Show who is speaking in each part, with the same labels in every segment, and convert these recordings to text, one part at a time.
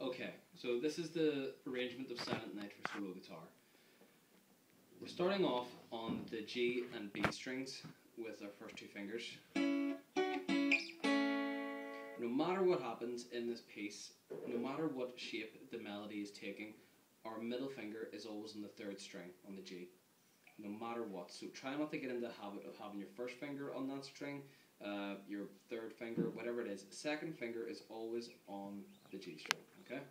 Speaker 1: Okay, so this is the arrangement of Silent Night for solo guitar. We're starting off on the G and B strings with our first two fingers. No matter what happens in this piece, no matter what shape the melody is taking, our middle finger is always on the third string on the G, no matter what. So try not to get into the habit of having your first finger on that string, your third finger, whatever it is. Second finger is always on the G string, okay?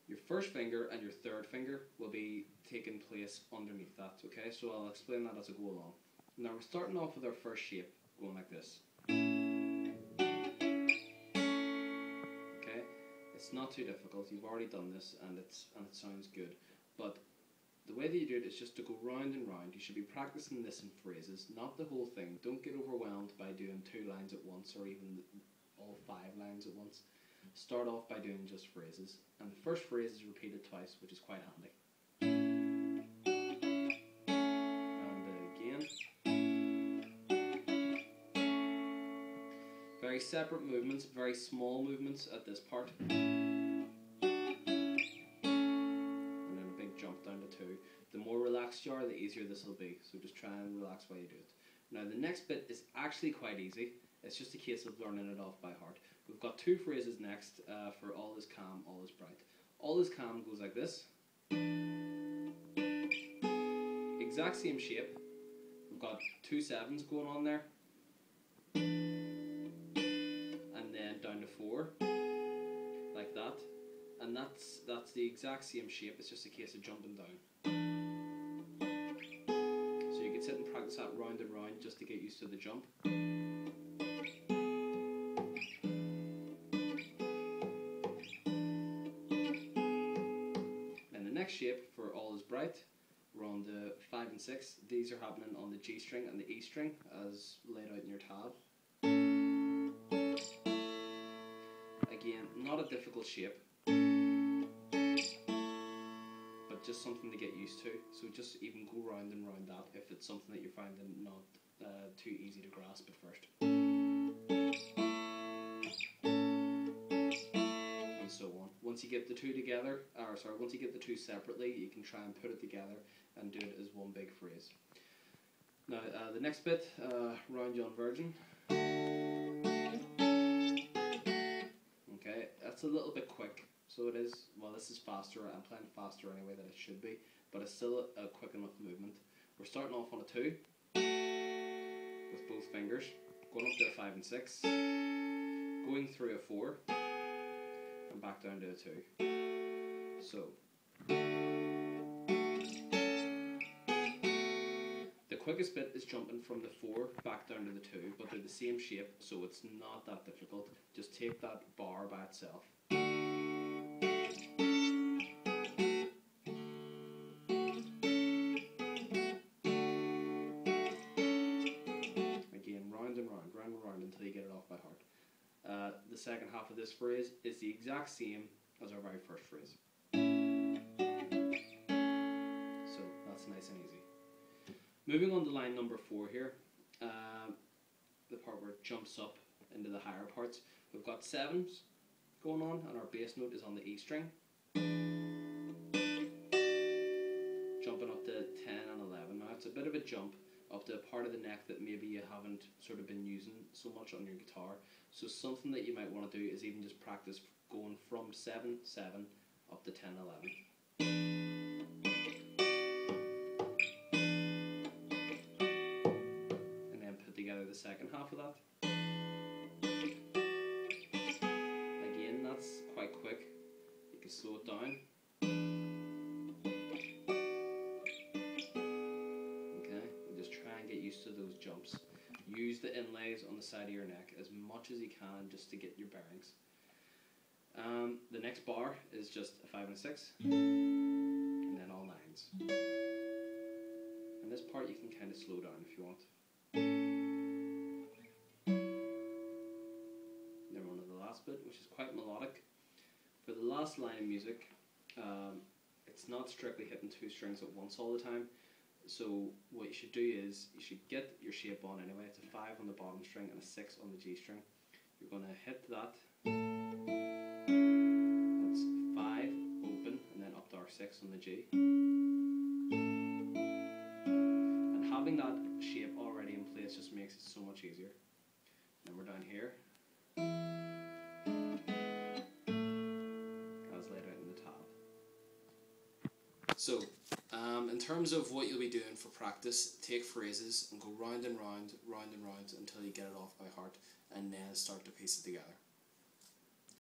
Speaker 1: Your first finger and your third finger will be taking place underneath that, okay? So I'll explain that as I go along. Now we're starting off with our first shape, going like this. Okay? It's not too difficult. You've already done this and it sounds good. But the way that you do it is just to go round and round. You should be practicing this in phrases, not the whole thing. Don't get overwhelmed by doing 2 lines at once or even all 5 lines at once. Start off by doing just phrases, and the first phrase is repeated twice, which is quite handy. And again. Very separate movements, very small movements at this part. And then a big jump down to 2. The more relaxed you are, the easier this will be, so just try and relax while you do it. Now the next bit is actually quite easy. It's just a case of learning it off by heart. We've got 2 phrases next for All Is Calm, All Is Bright. All Is Calm goes like this. Exact same shape. We've got 2 7s going on there. And then down to 4. Like that. And that's the exact same shape. It's just a case of jumping down. So you can sit and practice that round and round just to get used to the jump. Next shape for All Is Bright, we're on the 5 and 6. These are happening on the G string and the E string as laid out in your tab. Again, not a difficult shape, but just something to get used to. So just even go round and round that if it's something that you're finding not too easy to grasp at first. So on. Once you get the 2 together, once you get the 2 separately, you can try and put it together and do it as one big phrase. Now, the next bit, Round Yon Virgin. Okay, that's a little bit quick, so it is. Well, this is faster. I'm playing faster anyway than it should be, but it's still a quick enough movement. We're starting off on a 2 with both fingers, going up to a 5 and 6, going through a 4. And back down to a 2. So the quickest bit is jumping from the 4 back down to the 2, but they're the same shape, so it's not that difficult. Just take that bar by itself. Again, round and round until you get it off by heart. The second half of this phrase is the exact same as our very first phrase. So that's nice and easy. Moving on to line number 4 here, the part where it jumps up into the higher parts. We've got 7s going on, and our bass note is on the E string. Jumping up to 10 and 11. Now it's a bit of a jump up to a part of the neck that maybe you haven't sort of been using so much on your guitar. So something that you might want to do is even just practice going from 7, 7 up to 10, 11. And then put together the second half of that. Again, that's quite quick. You can slow it down. To those jumps. Use the inlays on the side of your neck as much as you can just to get your bearings. The next bar is just a 5 and a 6, and then all 9s. And this part you can kind of slow down if you want. Then we're on to the last bit, which is quite melodic. For the last line of music, it's not strictly hitting 2 strings at once all the time. So what you should do is, you should get your shape on anyway. It's a 5 on the bottom string and a 6 on the G string. You're going to hit that, and having that shape already in place just makes it so much easier. Then we're down here. As laid out in the tab. So, in terms of what you'll be doing for practice, take phrases and go round and round, round and round until you get it off by heart, and then start to piece it together.